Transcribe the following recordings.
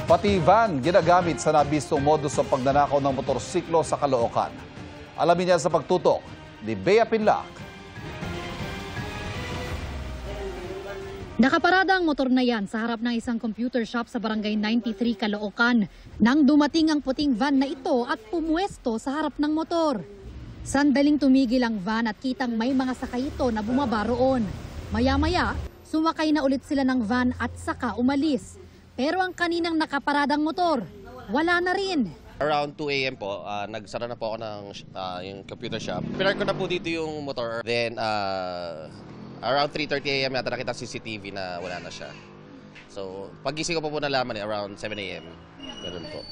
Pati van ginagamit sa nabistong modus ng pagnanakaw ng motorsiklo sa Caloocan. Alamin niya sa pagtutok ni Bea Pinlac. Nakaparada ang motor na yan sa harap ng isang computer shop sa Barangay 93, Caloocan nang dumating ang puting van na ito at pumuesto sa harap ng motor. Sandaling tumigil ang van at kitang may mga sakay ito na bumaba roon. Maya-maya, sumakay na ulit sila ng van at saka umalis. Pero ang kaninang nakaparadang motor, wala na rin. Around 2 a.m. po, nagsara na po ako ng yung computer shop. Pinark ko na po dito yung motor. Then, around 3:30 a.m. yata nakita CCTV na wala na siya. So, pagising ko po nalaman around 7 a.m. Ganun po.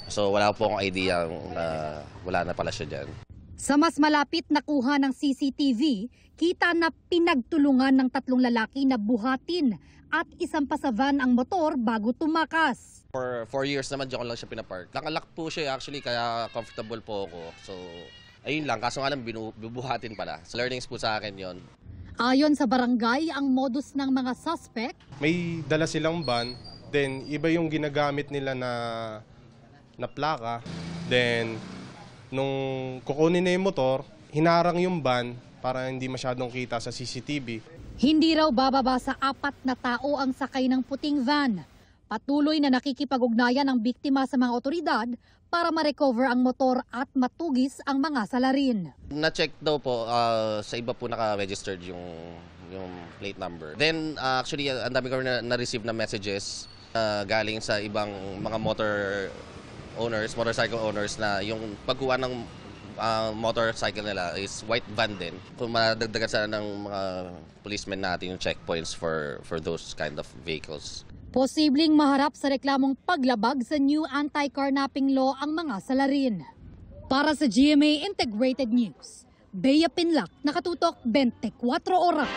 So, wala po akong idea na wala na pala siya dyan. Sa mas malapit na kuha ng CCTV, kita na pinagtulungan ng 3 lalaki na buhatin at isang sa van ang motor bago tumakas. For 4 years naman diyan ko lang siya pinapark. Nakalock po siya actually kaya comfortable po ako. So, ayun lang. Kaso nga lang binubuhatin pala. So, learnings po sa akin yon. Ayon sa barangay, ang modus ng mga suspect, may dala silang van, then iba yung ginagamit nila na plaka. Then, nung kukunin na yung motor, hinarang yung van para hindi masyadong kita sa CCTV. Hindi raw bababa sa 4 na tao ang sakay ng puting van. Patuloy na nakikipag-ugnayan ang biktima sa mga otoridad para ma-recover ang motor at matugis ang mga salarin. Na-check daw po, sa iba po naka-registered yung plate number. Then actually, ang dami ko na-receive na messages galing sa ibang mga motorcycle owners na yung pagkuha ng motorcycle nila is white van din. Kung madagdagan sana ng mga policemen natin yung checkpoints for those kind of vehicles. Posibleng maharap sa reklamong paglabag sa new anti-carnapping law ang mga salarin. Para sa GMA Integrated News, Bea Pinlac, nakatutok 24 oras.